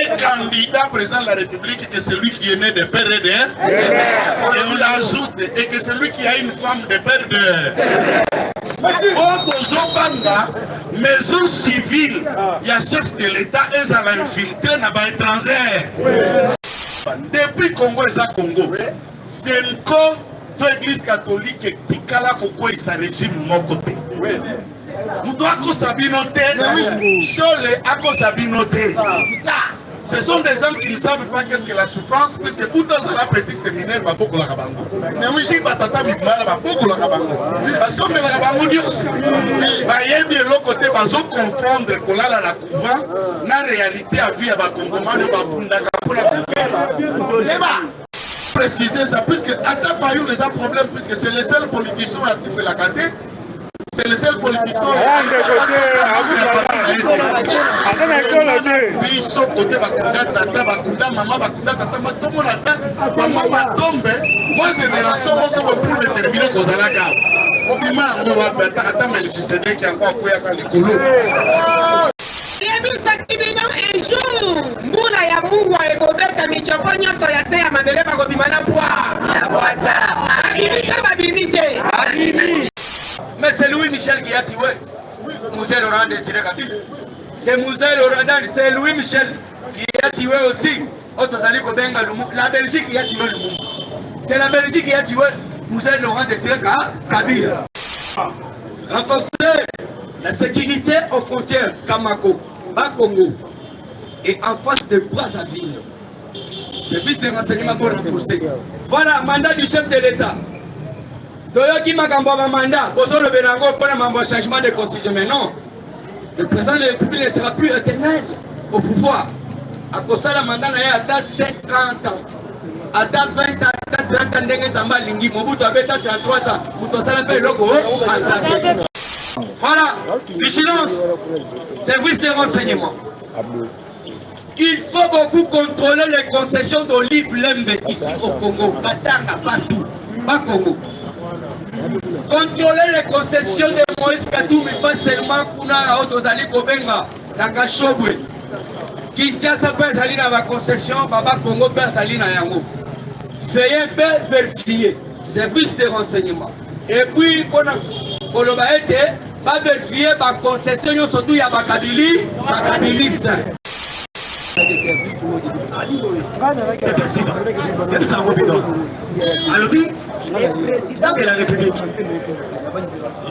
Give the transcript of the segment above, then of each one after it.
Un candidat président de la République que celui qui est né de père et de mère. Et on l'ajoute, et que celui qui a une femme de père de maison civile, il y a chef de l'État, ils ont infiltré dans les étrangers. Depuis Congo et Congo, c'est encore l'église catholique qui a fait sa régime de mon côté. Nous devons s'abinoter, ce sont des gens qui ne savent pas qu'est-ce que la souffrance, puisque tout dans un petit séminaire, va beaucoup la rabango. Mais oui, si batata bimala, va beaucoup la rabango. Parce que la rabango dit aussi, il y a de l'autre côté, va se confondre que là, la couvent, la réalité à vie à Bakongoma, ne va pas la préciser ça, puisque Atta Fayou les a problème, puisque c'est le seul politicien qui fait la caté. C'est le seul politicien qui sont côté Bakunda, Tata, Bakunda, Maman, Bakunda, Tata, tout le monde attend. Maman va tomber. Moi, génération, pour déterminer qu'on a la garde. Au moment où on va attendre, mais le système qui est encore pour y les couleurs. Un jour, Moula ya Mungu et Roberta Michoponyo soyase ya mabele pa kobimana poa. Mais c'est Louis Michel qui a tué Musée Laurent Désiré Kabila. C'est Musée Laurent, c'est Louis Michel qui a tué aussi la Belgique qui a tué le monde. C'est la Belgique qui a tué Musée Laurent Désiré Kabila. Renforcer la sécurité aux frontières Kamako, Bakongo et en face de Brazzaville. Service de renseignement pour renforcer. Voilà, mandat du chef de l'État. Toyoki Makamba mandat, Bozo le Benango pour un changement de constitution. Mais non, le président de la République ne sera plus éternel au pouvoir. À cause de la mandat, il y a 50 ans. À 20 ans, à 30 ans, il y a Lingi, Mobutu a 33 ans. Mobutu a fait logo en santé. Voilà, vigilance, service de renseignement. Il faut beaucoup contrôler les concessions d'Olive Lembe ici au Congo, Katanga, partout, pas Congo. Contrôler les concessions de Moïse Katoumi, pas seulement Kuna, Otozali Kobenga, Nakashobwe. Kinshasa peut aller dans la concession, Baba Congo peut aller dans Yango. Veuillez bien vérifier, service de renseignement. Et puis, pour Kolobaete, pas vérifier la concession, surtout il y a Bakabiliste. Alors,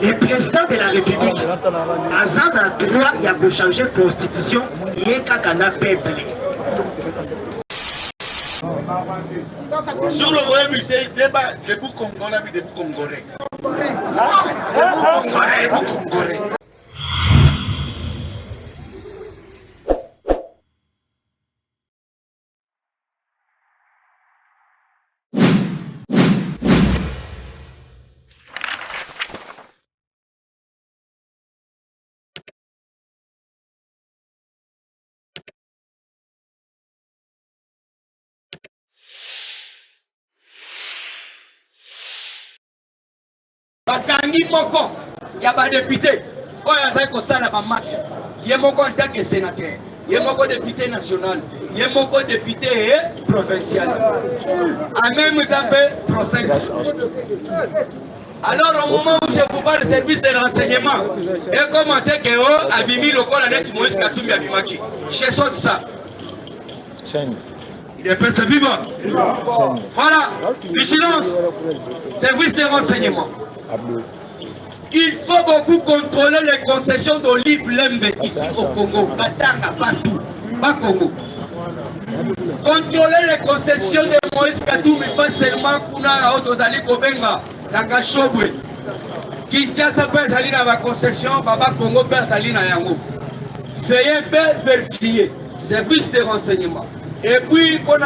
le président de la République, Azan a droit de changer la constitution, il est qu'un peuple. Sur le web, c'est débat de vous Congolais, de vous Congolais. Congolais. Bakangi moko, il y a des députés. Oh, il y a des mafia. Il y a moko en tant que sénateur. Il y a moko député national. Il y a moko député provincial. En même temps, prophète. Alors, au moment où je vous parle du service de renseignement, et commenter que oh, Abimi Loko la net Moïse Katoumi Abimaki. Je saute ça. Il est pensé vivant. Voilà, vigilance, service de renseignement. Il faut beaucoup contrôler les concessions d'Olive Lembe ici au Congo, Katanga, partout, pas Congo. Contrôler les concessions de Moïse Katoumi, pas seulement Kuna, Otozali Kobenga, Nakashobwe. Kinshasa peut aller dans la concession, Baba Congo peut aller dans Yango. Veuillez bien vérifier, service de renseignement. Et puis, pour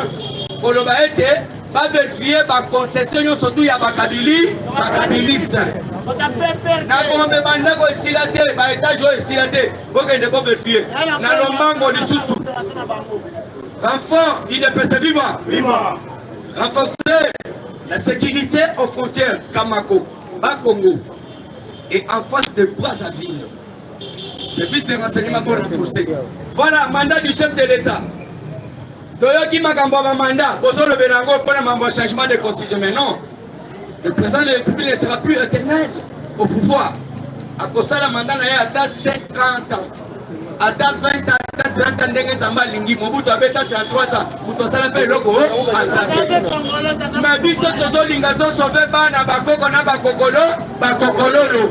Kolobaete, pas vérifier la concession, surtout il y a Bakabiliste. Nakombe bandako esilate, ba étage esilate, bokende ko vérifier. Na lombango lisusu. Renfort, il est passé vivant. Renforcer la sécurité aux frontières Kamako, Bakongo et en face de Brazzaville. Service de renseignement pour renforcer. Voilà, mandat du chef de l'État. toyoki makambo ya mandat bozolobela yango mpona mambo ya changement de constitution, mais non, le président de la République ne sera plus éternel au pouvoir. Akosala mandat na ye ata 50 ans, ata 20 ans, ata 30 ans, ndenge nzambe alingi. Mobutu abeta 33 ans, moto asala mpe eloko azate. Mais biso tozolinga tosauve bana bakoko na bakokololo.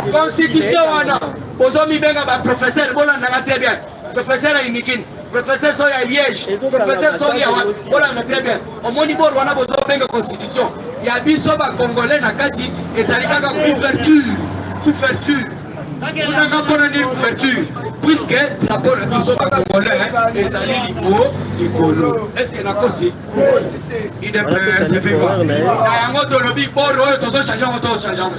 Constitution wana bozomibenga baprofesseur bolandanga très bien. Professeur Inikine, professeur Soya Liège, professeur Soya bolanda très bien. Omoni bo wana bozobenga constitution ya biso bakongolais na kati ezali kaka couverture. Unanga mpona nini couverture? Puisque drapeau na biso bakongolais ezali likolo. Est-ce que nakosi idps vivant na yango tolobi boro oyo tozochange yango tochange yango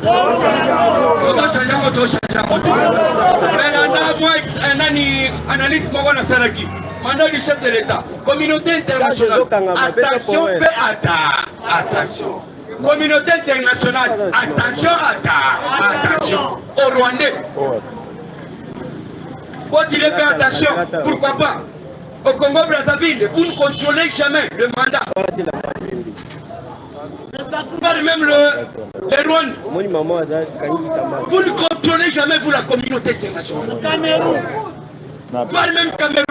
nani analyse moko nasalaki mandat du chef de l'État, communauté internationale, attention pe attention. Communauté internationale, attention au Rwandais. Faut il fait attention, pourquoi pas? Au Congo-Brazzaville, vous ne contrôlez jamais le mandat. Pas même le Rwanda. Vous ne contrôlez jamais, vous, la communauté internationale. Pas même Cameroun.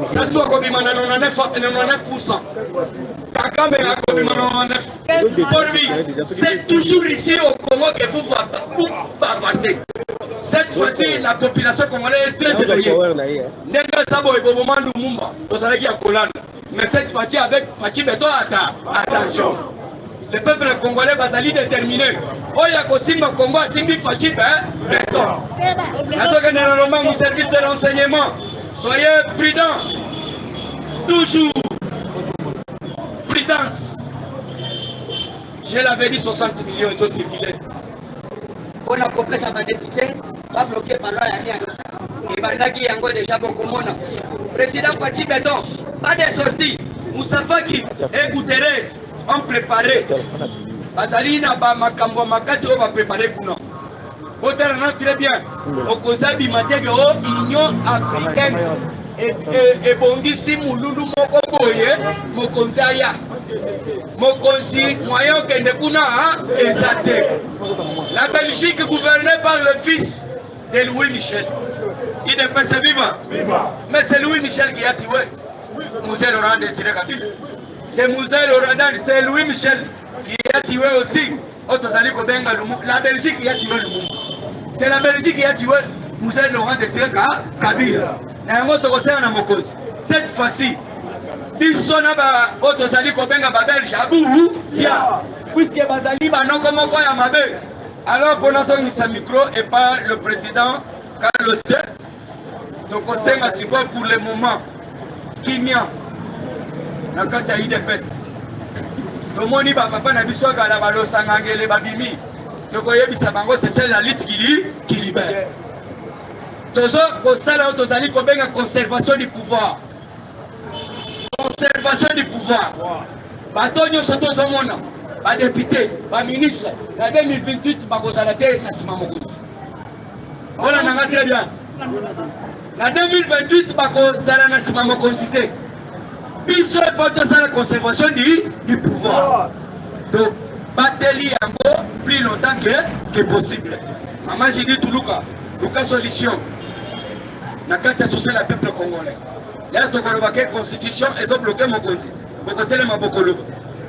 Ça soit comme 99%. C'est toujours ici au Congo que vous votez. Cette fois-ci, la population congolaise est très éveillée. Mais cette fois-ci, avec Fachi Beto, attention. Le peuple congolais basali déterminé. Oya Kosimba Congo a Simbi Fachi Beto. Mon service de renseignement. Soyez prudents. Toujours. Prudence. Je l'avais dit 60 millions, ils ont circulé. On a coupé ça va député, pas bloqué par là, il n'y a rien. Et Bandaki Yango déjà beaucoup de monde. Président Fachi Beton, pas de sortie. Moussafaki et Guterres ont préparé. Bazali na ba makambo makasi on va préparer kuna. Boter na très bien. Okozabi matego Union africaine et bongisi mululu moko boye mokonzaya. Mokonzi moyen kende kuna ezate. La Belgique gouvernée par le fils de Louis Michel. Si des personnes vivant. Mais c'est Louis Michel qui a tué Mouzé Laurent Désiré Kabila. C'est Mouzé Laurent, c'est Louis Michel qui a tué aussi la Belgique qui a tué le monde. C'est la Belgique qui a tué Mouzé Laurent Désiré Kabila. Cette fois-ci, bisona ba otozali kobenga ba belge abu ya puisque bazali ba non comment ya mabe. Alors pour nous son micro et pas le président Carlos. Donc on sait pour le moment Kimia na kati ya IDPS. Tomoni ba papa na biso kala ba losangangele babimi. Donc oyebisa bango c'est celle la lutte qui libère. Tozo ko sala otozali kobenga conservation du pouvoir. Conservation du pouvoir. Batonyo soto zomona. Ba député, ba ministre, la 2028 ba kozalate na sima mokonzi. Voilà nanga très bien. La 2028 ba kozala na sima mokonzi te. Biso faut ça la conservation du pouvoir. Donc bateli yango plus longtemps que possible. Maman j'ai dit tout Luka solution. Na kati associer la peuple congolais. Là, la constitution, ils ont bloqué mon côté.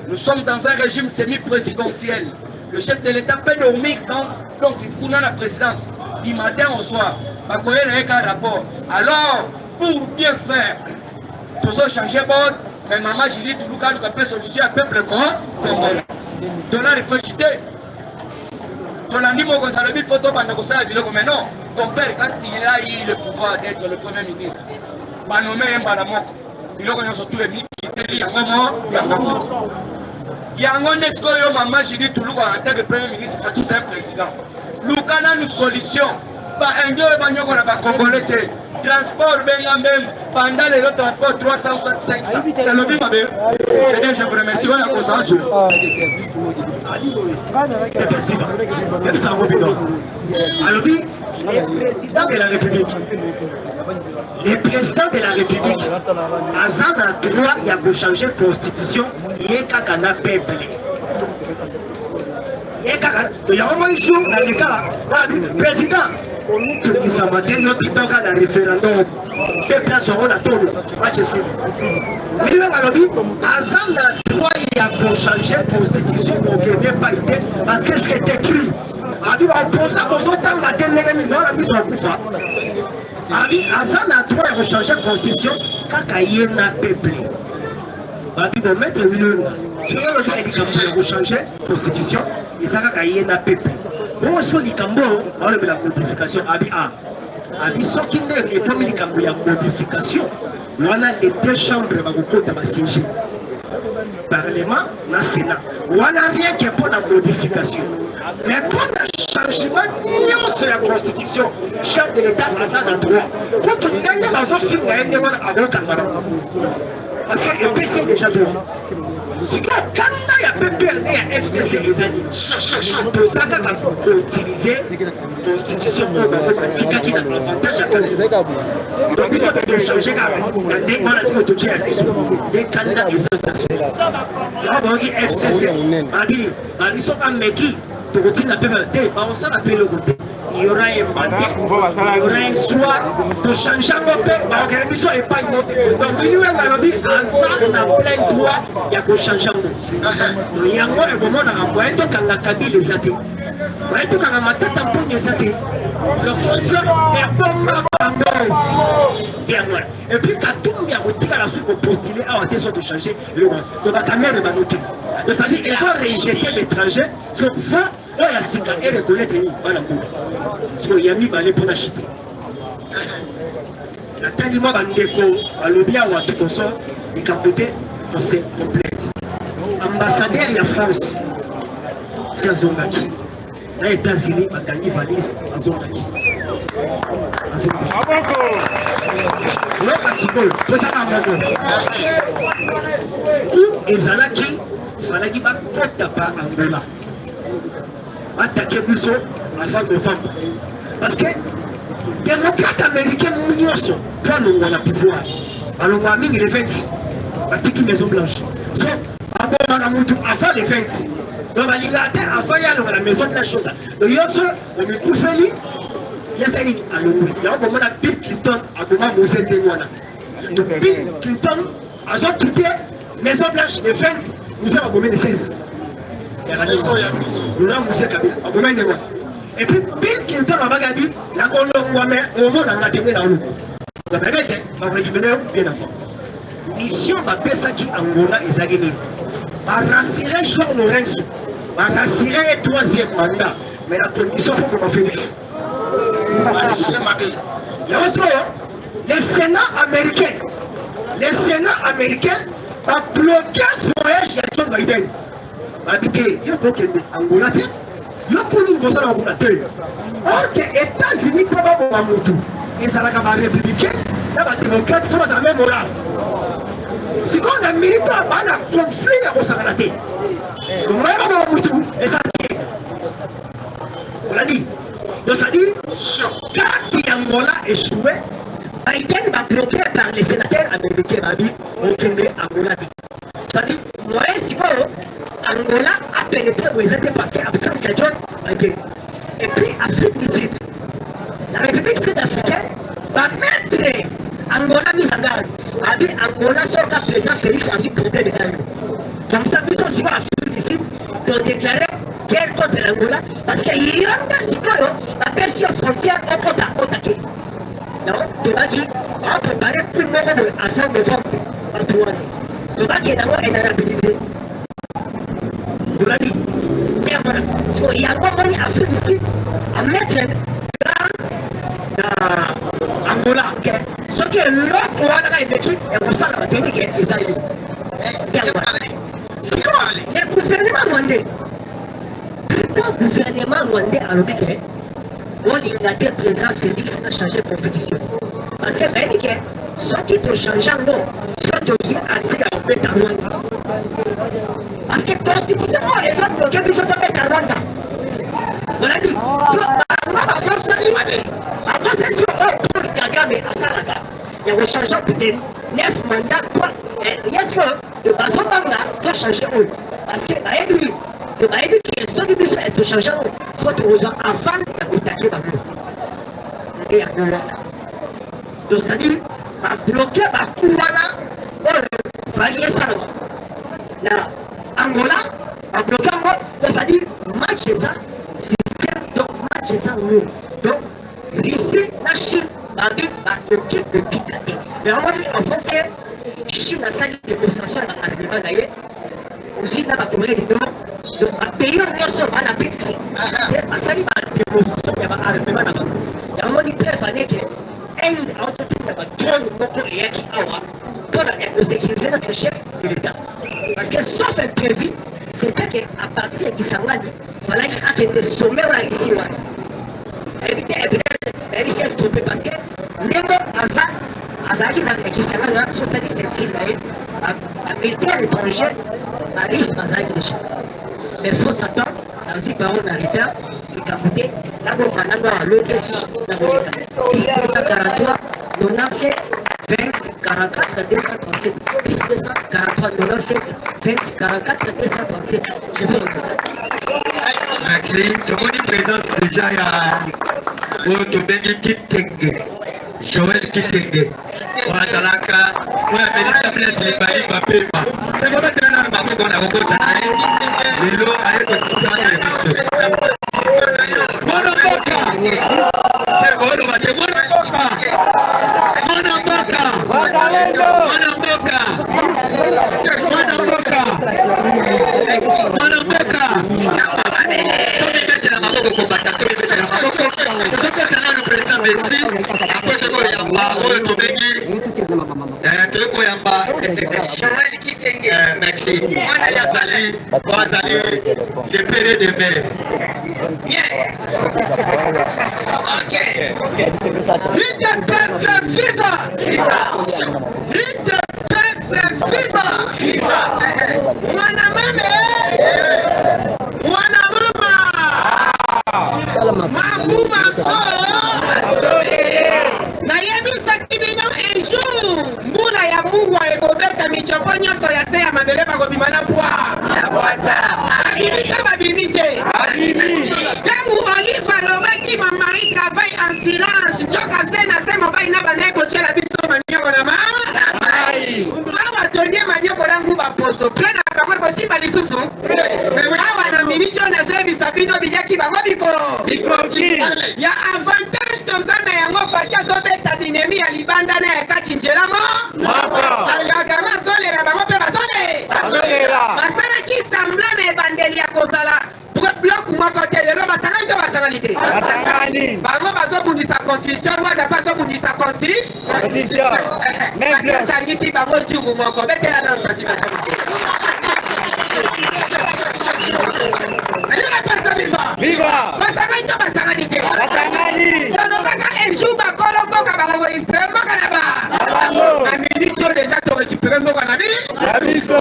Nous sommes dans un régime semi-présidentiel. Le chef de l'État peut dormir donc il a la présidence du matin au soir. Il n'y a un rapport. Alors, pour bien faire, tous ont changé bord, mais maman, j'ai dit, tout le monde a solution à peuple congolais. Donc là, réfléchissez. Ton ami Mogonzalobi, photo, mais non, ton père, quand il a eu le pouvoir d'être le premier ministre, Banome Mbalamoko, il a surtout émis qui était Yango. Yango Neskoyo, maman, j'ai dit tout le monde en tant que premier ministre, c'est un président. Nous avons une solution. Pas un deux, on a Congolais. Transport, même, pendant les autres transports, 365. Je vous remercie. Alors, le président de la République, le président de la la République, Azan a droit de changer la constitution, il y a un peuple. Il y a un jour dans le cas, le président, il s'en va tenir dans le référendum. Le peuple a son rôle à tout. Azan a droit de changer la constitution pour qu'il n'y ait pas idée, parce que c'est écrit. Abi va opposer aux autres la dernière minute dans la mise en coufa. Abi Azan a droit de changer la constitution quand il y a un peuple. Abi va mettre une si on a changer la constitution, il s'agit qu'il y a un peuple. Bon, si on dit qu'on a la modification, Abi ce qui est comme il y a une modification, on a les deux chambres qui vont siéger. Parlement, le Sénat. On n'a rien qui est pour la modification. Mais pour le changement, il y a la constitution. Chef de l'État, Azan a droit. Quand on y gagne, on va faire un parce que le PC est déjà droit. C'est quand il y a PPRD et FCC, les amis, pour ça qu'on peut utiliser la constitution pour qui a l'avantage à tout. Donc, il faut changer la des candidats des nations. Il y a FCC, ils sont comme Meki, pour retirer la PPRD, on s'en appelle le côté. Il y aura un mandat, il y aura un soir pour changer mon père. Donc, l'émission n'est pas immobile. Donc, il y a un plein droit, il y a que changer mon père. Il y a un moment où il y a un kabi les athées. Il y a un matin pour les athées. Le fonctionnaire est bon. Et puis, quand tout le monde a la suite pour postuler, a été de changer le monde. Donc, la caméra est noté. Donc, ça dit qu'ils ont rejeté l'étranger. Donc, il y a Sika et reconnaître les Banamou. Parce qu'il y a mis balai pour l'acheter. La talima bandeko, à l'obia ou à tout son, les capotés, on s'est complète. Ambassadeur de la France, c'est à Zongaki. Les États-Unis ont gagné valise à Zongaki. Ezalaki, falaki ba kota pa Angola. Attaquer Bissot avant novembre. Parce que les démocrates américains sont quand on a le pouvoir. Alors on a mis les 20, la petite Maison Blanche. Donc, avant les 20. Donc, avant il y a la Maison Blanche. Donc, il y a ce, on me coupe il y a ça, il y a Bill Clinton, à moment Mosé Denwana. Donc, Bill Clinton a quitté la Maison Blanche les 20, nous avons les 16. Et puis, Bill Clinton a dit la Colombie, au monde, on a tenu dans l'eau. Mission va passer qui Angola et Zaguini. Va rassurer Jean Lorenzo, va rassurer le troisième mandat. Mais la condition, il faut qu'on Félix. Il y a aussi le Sénat américain va bloquer le voyage de John Biden. Habité, il y a quoi que Angola, il y a quoi que Angola. Or que les États-Unis ne peuvent pas avoir Motu. Et ça va être républicain, là, les démocrates font la même morale. Si on a milité, on a un conflit à Rosagalate. Donc, on va avoir Motu, et ça dit. On l'a dit. Donc, ça dit, quand Angola échoué, Biden va bloquer par les sénateurs américains, au Kenya, Angola. Ça dit, moi, si quoi, Angola a pénétré où ils étaient parce qu'absence de John Biden. Et puis, Afrique du Sud, la République sud-africaine va mettre Angola mise en garde. A dit Angola sort à présent Félix a su problème des amis. Comme ça, nous sommes sur l'Afrique du Sud qui ont déclaré guerre contre l'Angola parce qu'il y a la personne frontière en compte à attaquer. Donc, le Baki va préparer tout le monde avant novembre. Le Baki est d'abord inhabilité. Le Baki. Bien voilà. Il y a un moment Afrique du Sud à mettre dans Angola. Ce qui est l'autre qu'on a évoqué, et comme ça, la technique est les alliés. C'est quoi le gouvernement rwandais? Pourquoi le gouvernement rwandais a l'obligé? On dit que le président Félix a changé de constitution. Parce que ben, ceux qui ont changé en gros, soit aussi accès à Beta Rwanda. Parce que la constitution, les autres bloqués, ils sont à Beta Rwanda. On a dit, après c'est sur pour Kagame à Salaka. il y a changé plus de 9 mandats. Est-ce que de façon par là, tu as changé où? Parce que il m'a dit que ceux qui ont changé soit aux gens avant de contacter ma et à Angola. Donc, c'est-à-dire, bloquer ma couana, il fallait ça. Là, Angola, bloquer moi, c'est-à-dire, match ça, système, donc match ça, nous. Donc, lycée, la Chine, ma vie, ma bloquer de quitter la terre. Mais en fait, c'est Chine a sali démonstration à l'arrivée d'ailleurs. Aussi, là, ma commune dit non. Donc, ma pays, on est sur la petite. Ma sali, ma démonstration, il y a un arrivée là-bas. Il y a un moment, il fallait que un entreprise n'a pas trop de mots et qui a pour sécuriser notre chef de l'État. Parce que sauf imprévu, c'était qu'à partir de Kisangani, il fallait qu'il y ait des sommets ici. Éviter, il s'est trompé parce que même Azaki dans les Kisangani, sur cette île, un militaire étranger arrive à Azaki déjà. Mais faut s'attendre, ça aussi par un militaire qui a coûté la banque en Angola, l'autre sur la Bolivie. 243, 97, 20, 44, 237. 243, 97, 20, 44, 237. Je vous remercie. Merci. C'est mon présence déjà à Otobengi Kitenge. Joël Kitenge. Ouadalaka. Ouya Melissa Prince Libali Papema. C'est bon, c'est un homme qu'on a rencontré. Le lot a été constitué dans l'émission. Merci. Le péré de mer. Ok. UDPS viva! UDPS viva! Wanamame! Mambu Maso! Nayebisa kibino un jour! Mbula ya Mungu wa ekobeta michoko nyonso ya se ya mabele bakobima na pwa. Abimika babimite. Tangu Olive alobaki mamari travaille en silence. Joka se na se mobali na bana ekotiela biso manyoko na ma. Awa tonye manyoko nangu baposo. Ple na bango ekosimba lisusu. Awa na mimicho na zo ebisa bino binyaki bango bikolo. Ya avantage tozana yango faki azobeta binemi ya libanda na ya kati njelamo. Kakama azolela bango mpe bazolela. Basalaki sambla na ebandeli ya kozala bloku moko te lelo basangani to basangani te. Bango bazobundisa constitution wana bazobundisa constitution. Baki asangisi bango ntungu moko betela na Fatima. Viva! Basangani to basangani te. Tono baka enjou bakolo mboka bako récupérer mboka na ba. Aminicho déjà to récupérer mboka na biso.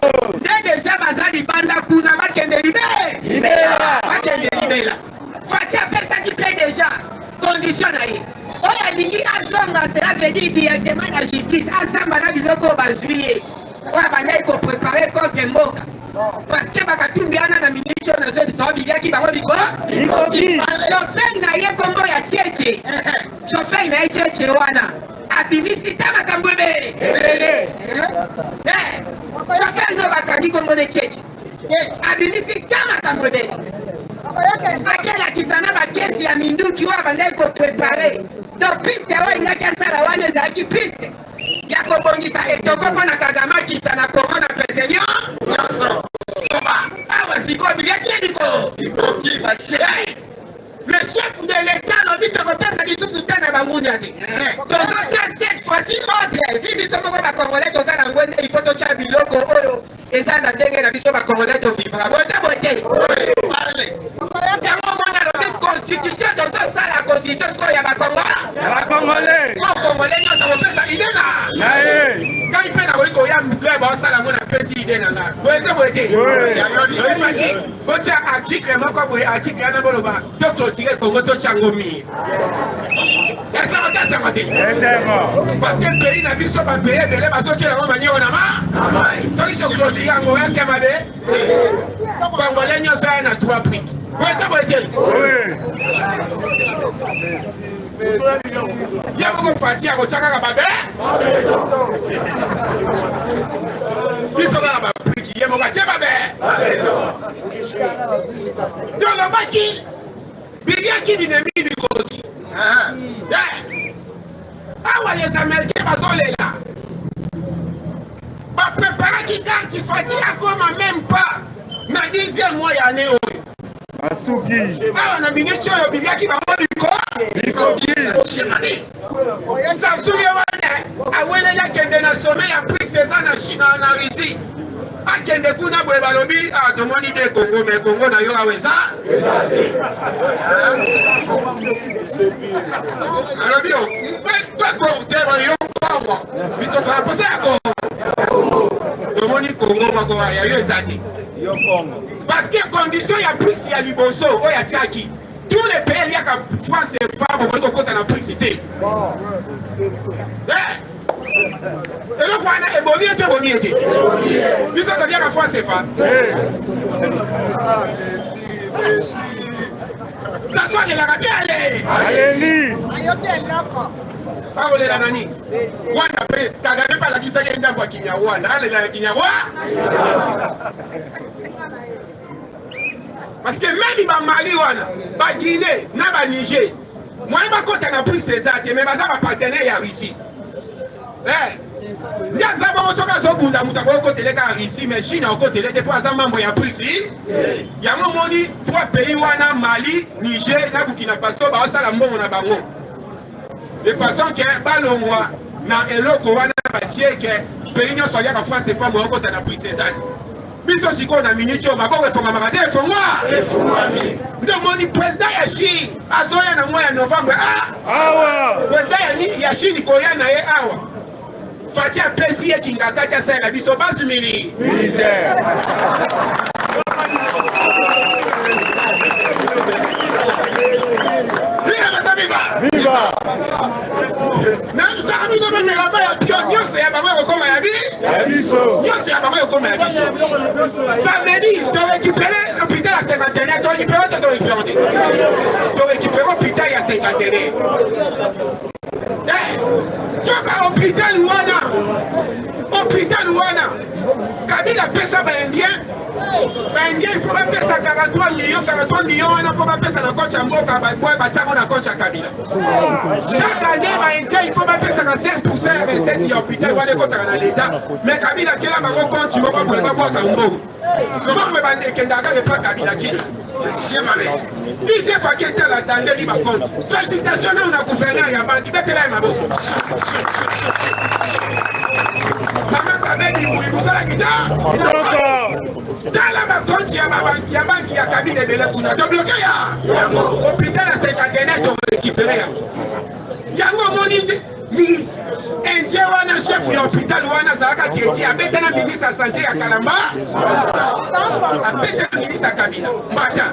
Déjà bazali banda kuna bakende libera. Bakende libera. Fatia pesa qui paye déjà. Condition na ye. Oya lingi azonga cela veut dire directement la justice. Azamba na biloko bazwiye. Oya banda iko préparer contre mboka. Parce que bakatumbiana na minicho na zo biso bigaki bango biko. Chauffeur na ye kombo ya Cheche. Chauffeur na ye Cheche wana. Abimisi tama kambebe. Chauffeur no bakangi kombo ne Cheche. Abimisi tama kambebe. Akela kisana bakesi ya minduki wa banda ko préparer. Donc piste wa ingaki sala wana za ki piste. Ya kobongisa etoko pona Kagama kita na corona petenyo. Le chef de l'État n'a pas de repère du soutien à Bangouniati. Cette fois-ci, Congolais, il faut que tu aies biloko et ça n'a pas de vision Congolais au vivre. Constitution de ça, la constitution, c'est qu'il y a Congolais. Congolais, non, ça va pas ça. Il est là. Quand il peut avoir un ça la mona pesi idée nanga. Boyete boyete. Oui mati. Bocha article moko boy article ana boloba. To clôturer Congo to changomi. Ça m'a dit. Parce que le pays n'a vu ça pas payer, mais les bateaux qui l'ont manié au nama. Ceux qui sont clôturés en Montréal, qu'est-ce qu'il y a? Congolais, nous sommes à 3 prix. Vous êtes à dire? Oui. Il y a beaucoup de fatigues à Rochaka à Babé. Ils sont là à Babé. Il y a mon gâtier Babé. Donc, le baki, il y a qui dit du côté. Awa les Américains bazolela bapréparé qui quand il faut dire comme même pas na 10e mois ya année oyo asuki awa na minute oyo bibiaki bango bikoki sasuki wana awelela kende na sommet ya prix eza na Chine na Russie akende kuna boye balobi tomoni de Congo mais Congo na yo awa eza alobi yo Congo biso tolaposa ya Congo tomoni Congo moko ya yo eza te parce que condition ya prix ya liboso oyo atiaki tous les pays liaka France et femme okoki kokota na prix te eloko wana ebomi ete ebomi ete biso toliaka France et femme nasokelaka te aleli aolela nani wana mpe kagame mpe alakisaki ndambo ya kinyarwanda alela ya kinyarwa parce que memi bamali wana baguine na baniger moye bakota na prix eza te me baza bapartenaire ya Russie ndi aza bongo soki azobunda moto akokoteleka ya Russie mais Chine akotele te mpo aza mambo ya prix yango moni 3 pays wana Mali, Niger na Burkina Faso baosala mbongo na bango de façon que balongwa na eloko wana batie ke pays nyonso aliaka France efambo okota na prix eza te biso sikoyo na minute oyo maboko efongwamaka te efongwa nde omoni président ya Chine azoya na mois ya novembre président ya Chine koya na ye awa fati apesi ye kingaka ti asalela biso basi militaire viva namsaka bino bamelamba ya bio nyonso ya bango ekokoma ya biso nyonso ya bango ekokoma ya biso samedi torécupere hôpital ya cinquantenaire torécupere te torécupere te torécupere hôpital ya cinquantenaire tioka hôpital wana Kabila pesa baindien il faut bapesa 43 millions wana mpo bapesa na kocha mboka baboye batiango na kocha Kabila chaque année baindien il faut bapesaka 5% ya recette ya hôpital wana ekotaka na leta mais Kabila tiela bango compte moko boye babwaka mbongo mbongo bandekendaka epa Kabila tina IGF aketala atandeli bacompte félicitation na una gouverneur ya banki betela ye maboko mama Kabedi musalaki ta tala bakonti ya banki ya Kabila ebele kuna tobloke ya hôpital ya cinquantenaire torécupere yango omoni indien wana chef ya hôpital wana azalaka keti abetana ministre ya santé ya Kalamba abetana ministre ya Kabila mbata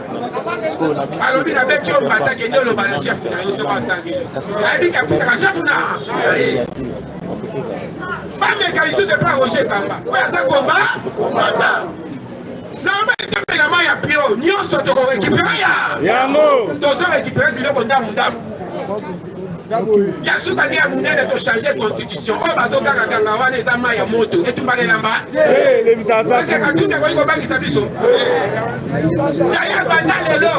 alobi nabeti yo mbata kende oloba na chef na yo soko asangeli ayebi kafutaka chef na bameka lisusu epa Roger Kamba oyo aza komba naoba etopelama ya pio nyonso tokorécupere yango tozorécupere biloko ndamu ya suka nde ya munene tochange constitution oyo bazokangakanga wana eza mai ya moto etumbalelamba katunda ekoki kobangisa biso daya banda lelo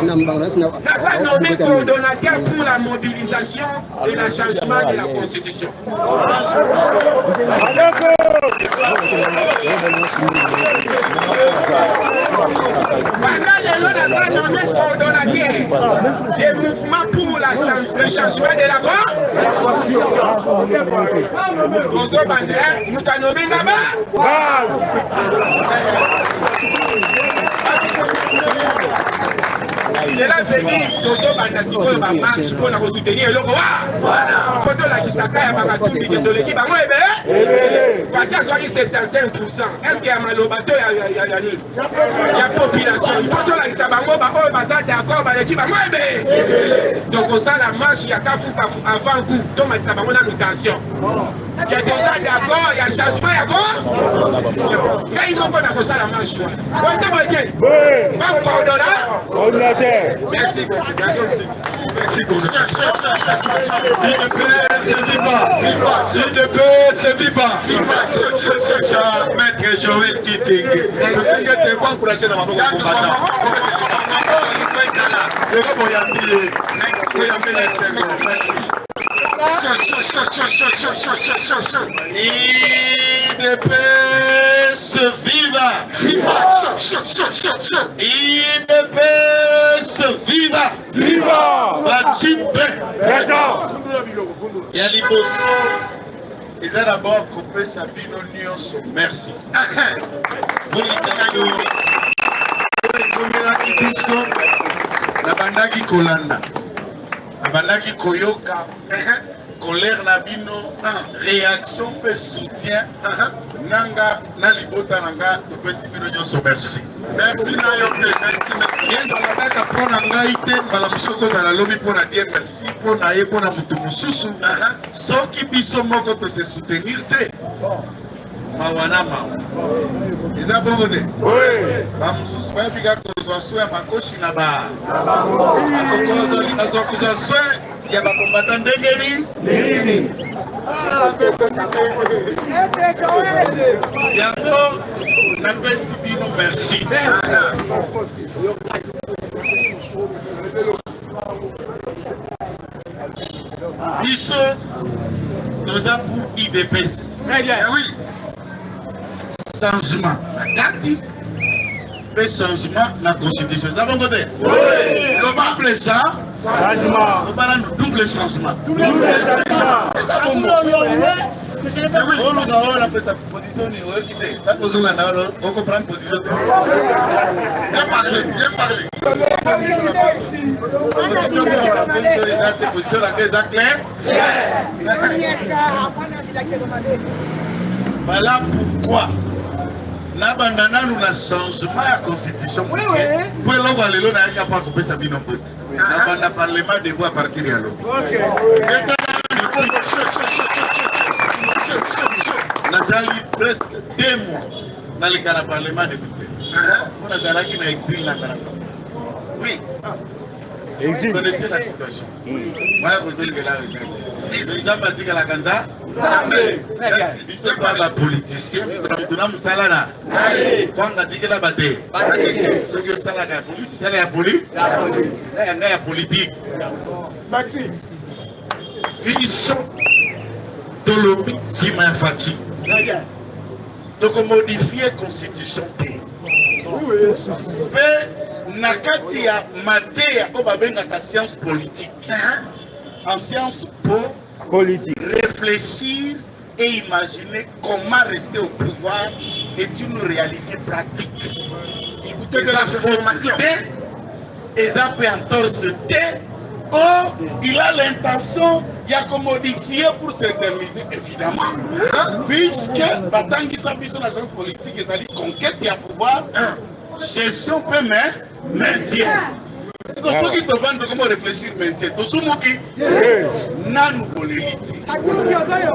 naza nommé coordonnateur pour la mobilisation et le changement de la constitution banda lelo naza nommé coordonnateur des mouvements pour le changement de la Ozo Bandé, Moutano Mengaba. cela veut dire tozobanda sikoyo bamarche mpona kosoutenir eloko wa ifo tolakisaka ya bakatundi ke toleki bango ebele fatia azwaki 75%. Est-ce que ya maloba to ya nini ya population ifo tolakisa bango baoyo baza d'accord baleki bango ebele tokosala marche ya kafukafu avant coup tomatisa bango na notation ya toza d'accord ya changement ya ko ngai moko na kosala marche wana oyo toboke coordonnateur. Merci beaucoup. Merci beaucoup. S'il te plaît, c'est vivant. Maître Joël Kitenge. C'est que tu es bon pour acheter dans ma combattant. IDPS viva! IDPS viva! Viva! Bachipe! D'accord. Ya liboso eza d'abord kopesa bino nyonso merci. Bolitaki ekomelaki biso nabandaki kolanda nabandaki koyoka colère na bino réaction mpe soutien nanga na libota nanga topesi bino nyonso merci. Merci na yo mpe merci. Ezalaka mpo na ngai te mbala mosusu kozala lobi mpo na die merci mpo na ye mpo na moto mosusu soki biso moko tose soutenir te mawa na mawa eza bongo te bamosusu bayebika kozwa swe ya makoshi na bazwa kozwa swe ya bakombata ndenge nini yango napesi bino merci. Biso toza pour IDPS. Oui. Changement na kati mpe changement na constitution eza bongo te lobable ça lobala double changement eza bongo oluka oyo napesa position ni oyoki te ntango ozonga na olo okoprendre position te bien parlé position eza te position nanga eza clair. Voilà pourquoi nabanda nanu na changement ya constitution po eloko ya lelo nayaki apa kopesa bino mbote nabanda parlement debout à partir ya lobi nazali presque 2 mois naleka na parlement député po nazalaki na exil na kanasa. Oui. Vous connaissez la situation. Moi, vous êtes là, les hommes disent que la Kanza, ils sont pas les politiciens, ils sont salana. Quand on dit que la bataille, ceux qui sont la police, c'est la police, la politique. Ils sont dans le Sima Fati. Donc, on modifie la constitution. Nakati ya mateya o babengaka science politique. En science politique, réfléchir et imaginer comment rester au pouvoir est une réalité pratique. Écoutez de la formation. Et ça peut entorser. Or, il a l'intention de modifier pour s'éterniser, évidemment. Puisque, Batangi Sabiso, la science politique, ils ont dit conquête, il y a pouvoir, gestion peut maintien. C'est que ceux qui te vendent comment réfléchir maintien. Tout ce qui n'a nous l'élite.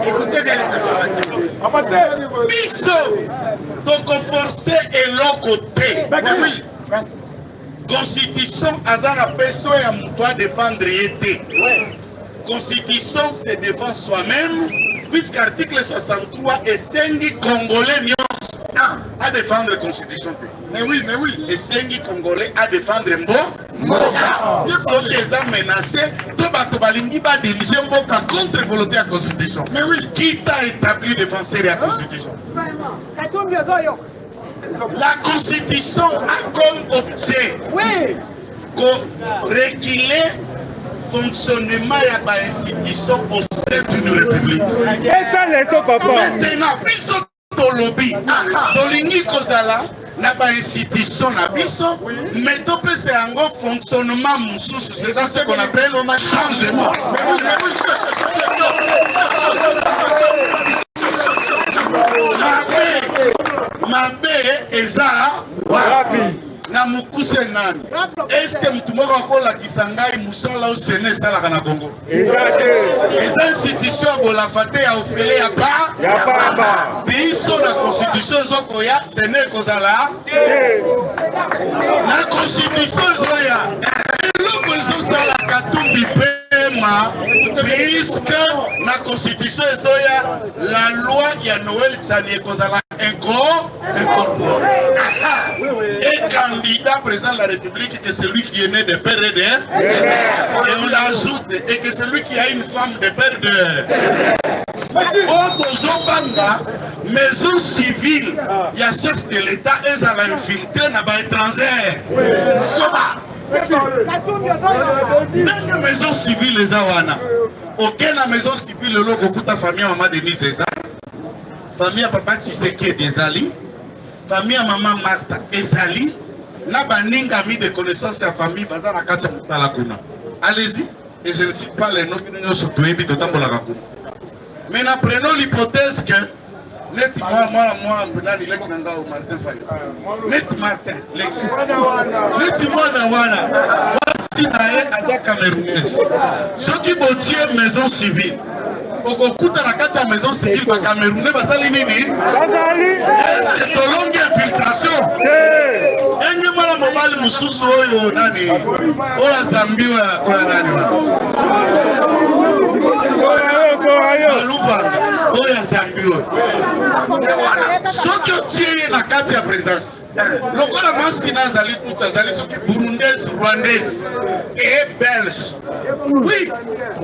Écoutez bien les informations. Bisso, donc forcé et l'autre côté. Oui. Constitution, Azara Pesso et Amoutoua défendre été. Constitution, c'est défendre soi-même, puisqu'article 63 est 5 Congolais à défendre la Constitution. Mais oui. Et 5 Congolais à défendre Mboka. Ils sont déjà menacés. Tout Balingi va diriger Mboka contre la volonté de la Constitution. Mais oui. Qui t'a établi défenseur de la Constitution? La Constitution a comme objet réguler le fonctionnement de l'institution au sein d'une république. Et ça, les papa. Maintenant, puisque dans le lobby, dans l'Ingi Kozala, na ba institution na biso, mais topesa yango fonctionnement mususu. C'est ça ce qu'on appelle changement. Mabe eza na mukuse nani. Est-ce que mtu moko akolakisa ngai musala au Séné esalaka na Congo? Eza institution ya bolafate ya ofele ya pa biso na constitution ezokoya Séné ekozala na constitution ezoya eloko ezosala Katumbi pema puisque na constitution ezoya la loi ya Noël Tsani ekozala incorporé. Et candidat président de la République que celui qui est né de père et de mère. Et on l'ajoute, et que celui qui a une femme de père et de mère. Maison civile, il y a chef de l'État, ils ont infiltré dans les étrangers. Même maison civile, les awana. Aucune maison civile, le logo de ta famille, maman Denise Eza. Famille à papa Tshisekedi Ezali. Famille à maman Martha Ezali. Na baninga mis de connaissances à famille baza na kati musala kuna. Allez-y, et je ne cite pas les noms qui nous sont toyebi totambola kuna. Mais nous prenons l'hypothèse que net moi nani leki nanga au Martin Faye. Net Martin leki. Net mwana wana. Voici nae aza Camerounaise. Ceux qui botier maison civile. Okokuta na kati ya maison civile ba Camerounais basali nini? Basali tolongi infiltration. Enge mwana mobali mususu oyo nani? Oya zambiwa oya nani wa? Aluva oya zambiwa. Soki otie na kati ya présidence. Lokola masina zali tuta zali soki burundaise, rwandaise et belge. Oui,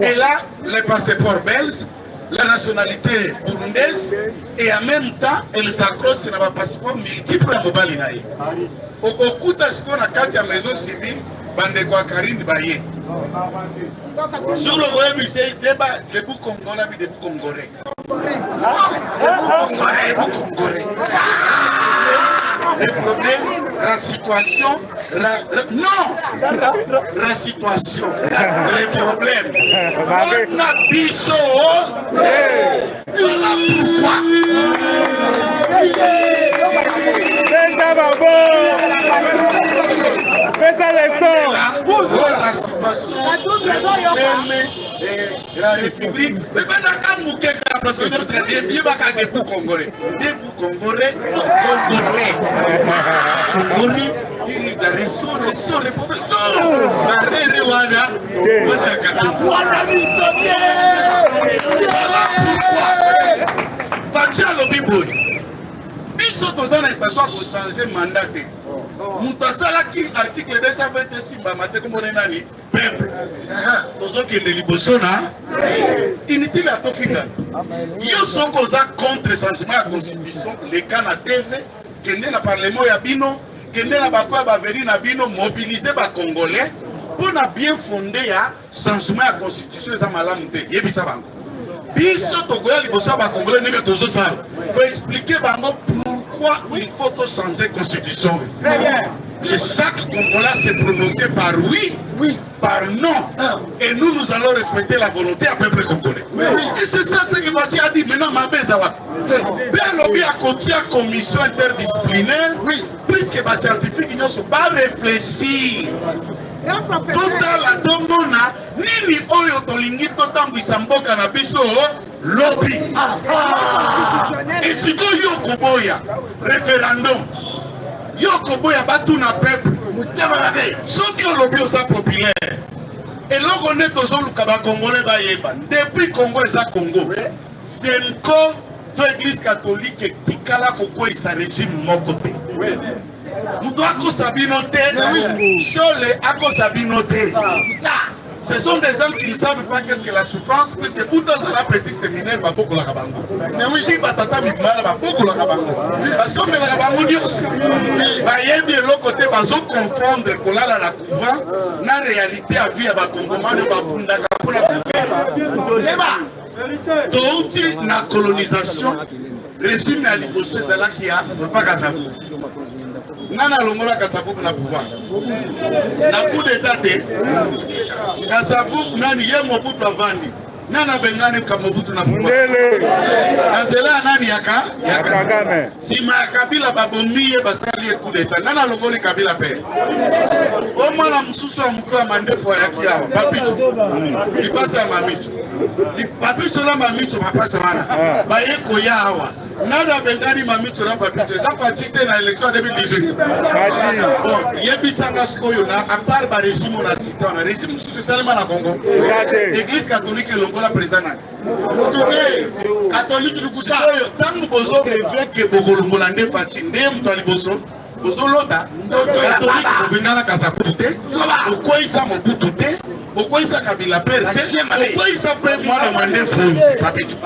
et là les passeports belges, la nationalité burundaise et en même temps elle s'accroche dans un passeport multiple à mobile naïe. Au Okuta ce qu'on a quand il y a maison civile, bande quoi Karine Baye. Sur le web c'est débat les boucs congolais avec des boucs congolais. Le problème, la situation, la situation, les problèmes. On a biso. Voilà pourquoi. La situation, la République, mais maintenant, parce que des boucs congolais. Des boucs congolais, Congolais, il y a les problèmes. Non, voilà pourquoi. Fatia Lobiboy. Biso tozana intention de changer mandat. Moutasala qui article 226 Bamate comme on est nani peuple. Tozo qui est libosona. Inutile à Tofika. Yo sont contre changement de la constitution. Les Canadiens qui est dans le parlement Yabino, qui est dans le Bakoua Baveri Nabino, mobiliser les Congolais pour bien fonder le changement de la constitution. Ça m'a l'amour. Yebisa bango. Biso Togoya libosa ba Congolais n'est que tozo ça. Pour expliquer bango pourquoi il faut changer la constitution. Que chaque Congolais s'est prononcé par oui, par non. Et nous allons respecter la volonté du peuple congolais. Et c'est ça ce que Voici a dit. Maintenant, ma bête, ça va. Bien lobby à côté la commission interdisciplinaire, puisque les scientifiques ne sont pas réfléchis. Total la tomona, nini oyo tolingi totambwisa mboka na biso lobby. Et si yo koboya référendum, yo koboya batu na peuple, soki lobby osa populaire. Et l'on est aux autres Congolais bayeba. Depuis Congo et Congo, c'est encore l'église catholique qui kala koko et sa régime mon côté. Nous devons ako sabinote, chole ako sabinote. Ce sont des gens qui ne savent pas qu'est-ce que la souffrance, puisque tout dans la petit séminaire va beaucoup la rabango. Mais oui, qui va tata mal va beaucoup la rabango. Parce que la rabango dit aussi, bah y a bien l'autre côté, va se confondre que là la couvent, na réalité à vie à va congomane va bunda kapula. Donc la colonisation, régime à l'Ibosso Zala qui a pas Kazabu. Nana longola Kasavubu na pouvoir. Na coup d'état te. Kasavubu nani ye Mobutu avandi. Nana bengani ka Mobutu na pouvoir. Nazela nani yaka Kagame. Sima Kabila babomiye basali coup d'état. Nana longoli Kabila pe. O mwana msusu wa mkoa mandefo ya kiawa. Papichu. Lipasa mamichu. Papichu na mamichu mapasa mana. Bayeko yawa. Nana bengani mamichu na papichu. Eza fatite na élection 2018. Bon, yebisanga skoyo na à part ba régime na cité on a régime msusu salema na Congo. Église catholique longola président na. Catholique lukuta. Tangu bozo ke bokolongola nde fati nde mtu aliboso. Bozo lota. Catholique bengana Kasavubu te. Okoisa Mobutu te. Okoisa Kabila père te. Okoisa pe mwana mandefu papichu.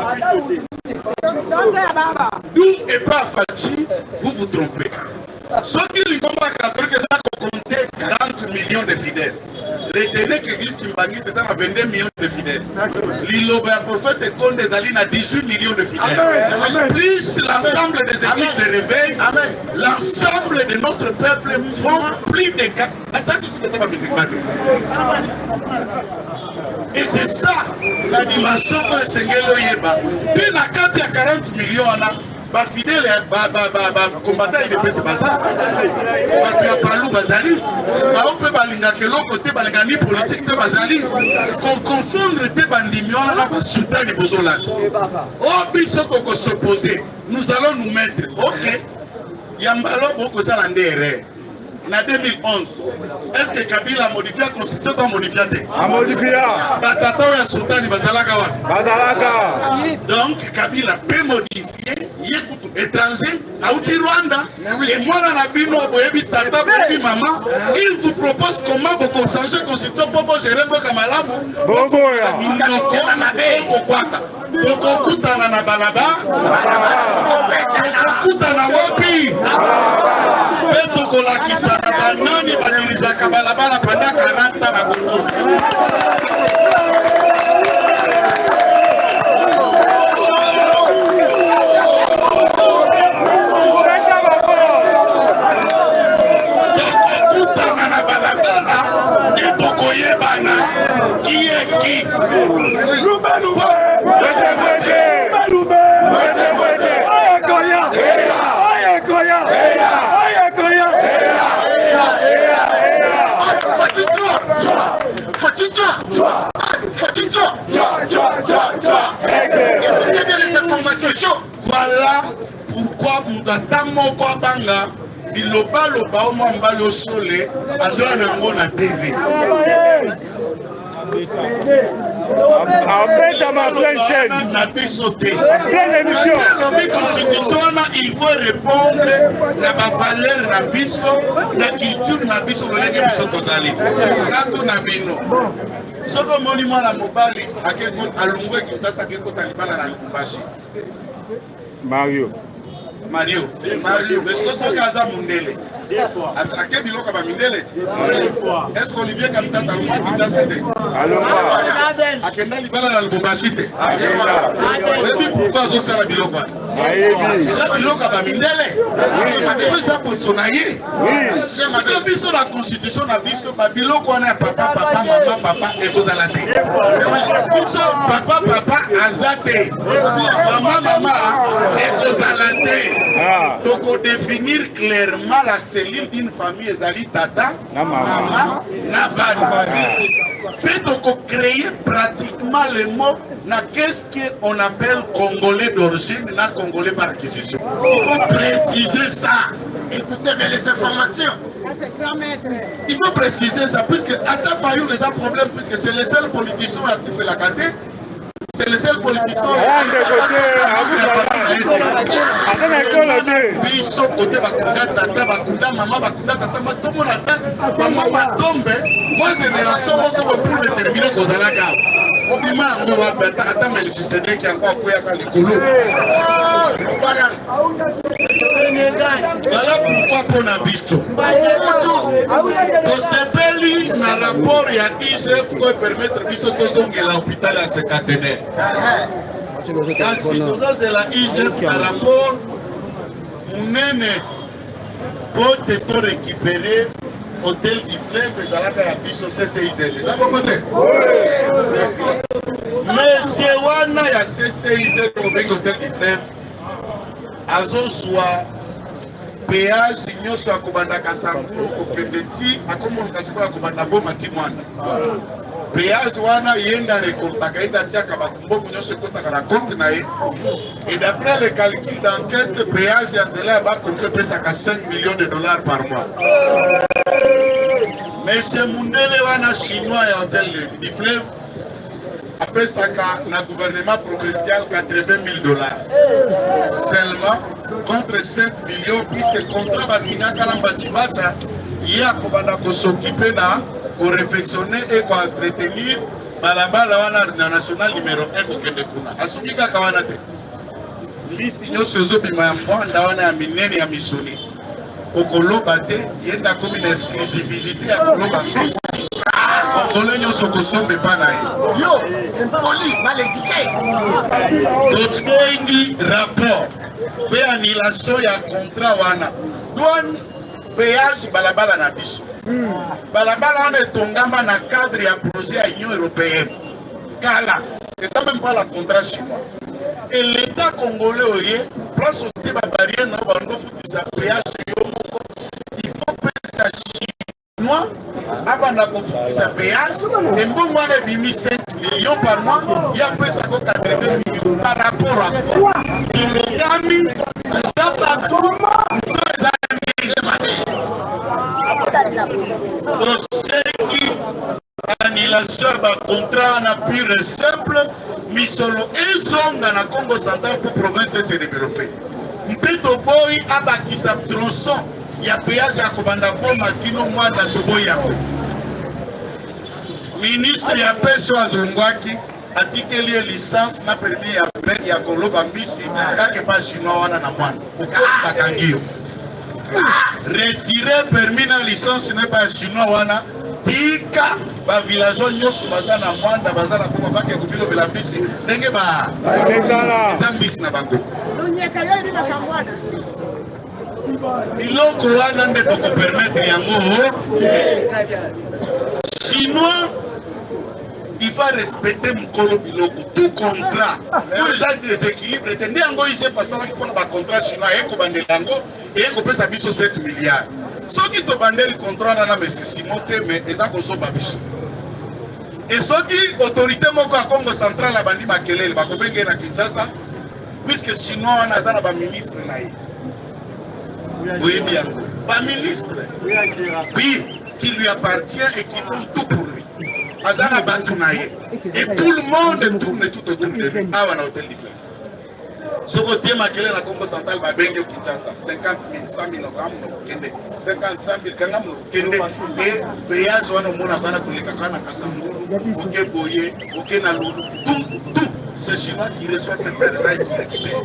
D'où et pas Fati, vous vous trompez. Ceux qui lui ont catholique, ça comptait 40 millions de fidèles. Retenez que l'église Kimbangui, c'est ça, 22 millions de fidèles. L'Iloba prophète compte des alines à 18 millions de fidèles. Plus l'ensemble des églises de réveil, l'ensemble de notre peuple font plus de 4. Attends, et c'est ça la dimension de Sengelo Yeba. Puis la carte, il y a 40 millions. Ba fidèle combattant il est bazar ba ya palu bazali ba on peut balinga que l'autre côté balinga ni politique te bazali qu'on confondre te bandimio na ba souta ni bozola oh biso ko s'opposer nous allons nous mettre OK yambalo boko ça la ndere na 2011 est-ce que Kabila a modifié la constitution pas modifié a modifié batata ya sultani bazalaka wa bazalaka donc Kabila peut modifier yekutu étranger auti Rwanda et moi na bino boyebi tata boyebi maman il vous propose comment vous changer constitution pour gérer boka malabu boko ya ndoko na beko kwaka boko kutana na balaba kutana wapi beto kolakisa na banani badirizaka balabala pendant 40 ans na Congo. Qui est qui? Voilà pourquoi nous banga biloba loba o mwamba lo sole azwa nango na TV. Appelle ma pleine chaîne. Pleine émission. Il faut répondre à la valeur na biso, na culture na biso, le lege biso tozali. Nato na bino. Soko monument na mobali akeko alungwe kitasa keko talibala na Lubumbashi. Mario. Est-ce que c'est Gaza Mundele? Est-ce que Biloko va Mindele? Est-ce qu'Olivier Kamta Taluma qui t'a cédé? À quel moment il va dans le Bombachite? Et puis pourquoi on s'est la Biloko? La Biloko va Mindele? C'est ça pour sonailler. C'est que biso la constitution na biso, Biloko on a papa, maman, papa et vous à la tête. Biso papa, azate. Maman, et vous à la tête. Donc, définir clairement la cellule d'une famille, ezali tata, maman, nabana. Puis donc, créer pratiquement le mot, qu'est-ce qu'on appelle Congolais d'origine, na Congolais par acquisition. Il faut préciser ça. Écoutez bien les informations. Il faut préciser ça, puisque à ta faillure, les problèmes, puisque c'est le seul politicien qui fait la carte. C'est le seul politicien. Biso côté bakunda tata bakunda maman bakunda tata mas tout mon attend maman va tomber moi génération pour déterminer kozala ka obima ngo wa bata ata mais système qui encore quoi ka likolo voilà pourquoi pour na biso to sepeli na rapport ya IGF ko permettre biso tozongela hôpital ya Sekatenaire kasi tozozela IGF na rapport munene pour te récupérer hôtel du fleuve ezalaka ya biso CCIZ eza bongo te monsieur wana ya CCIZ obengi hôtel du fleuve azozwa péage nyonso akobanda Kasangulu kokende ti akomoluka sikoyo akobanda Boma ti mwana péage wana yenda rekortaka yenda tiaka bakumbongo nyonso ekotaka na compte na ye et d'après le calcul d'enquête péage ya nzela ya bakongo epesaka 5 millions de dollars par mois. Monsieur Mundele wana chinois ya hôtel du fleuve apesaka na gouvernement provincial 80 000 dollars seulement contre 5 millions puisque contrat basignaka na Mbachibacha ye akobanda kosoccupe na korefectionne et koentretenir balabala wana na national numéro 1 kokende kuna asuki kaka wana te lisi nyonso ezobima ya mwanda wana ya minene ya misuni okoloba te yenda komi na exclusivité ya koloba mbisi kongolo nyonso kosomba epa na ye yo empoli maledike tosengi rapport mpe annulation ya contrat wana douane péage balabala na biso balabala wana etongama na cadre ya projet ya union européenne kala eza même pas la contrat chinois et l'état congolais oye place ote babarrière na bando futisa péage yo moko il faut pesa chinois abanda kofutisa péage embongo wana ebimi 5 millions par mois ya pesako 80 millions par rapport à quoi elongami eza bato to eza tosengi annulation ya contrat na pure simple misolo ezonga na Congo central pour province se développer mpe toboyi abakisa tronçon ya péage ya kobanda Boma kino mwana toboyi yango ministre ya peso azongwaki atikeli ye licence na permis ya koloba mbisi kake pa chinois wana na mwana bakangi yo retirer permis na licence ne pas chinois wana tika ba villageois nyonso baza na mwanda baza na Boma bake komilo bela mbisi ndenge ba eza mbisi na bango biloko wana nde tokopermettre yango chinois il va respecter mokolo biloko tout contrat po eza déséquilibre te nde yango IGF asalaki mpona bacontrat chinois ekobandela yango eyekopesa biso 7 milliards soki tobandeli contrat wana mesesimo te me eza kozoba biso e soki autorité moko ya Congo central abandi makelele bakobenge na Kinshasa puisque chinois wana aza na baministre na ye oyebi yango baministre oui qui lui appartient et qui font tout pour lui azana bato na ye et tout le monde tourne tout autour de lui awa na hôtel du fleuve soki otie makelele na Congo central babenge o Kinshasa 50 000 100 000 okamuno kende 50 100 000 kangamuno kende e péage wana omona kana koleka kana Kasangulu oke boye oke na lulu tout c'est chinois qui reçoit cette argent et qui récupère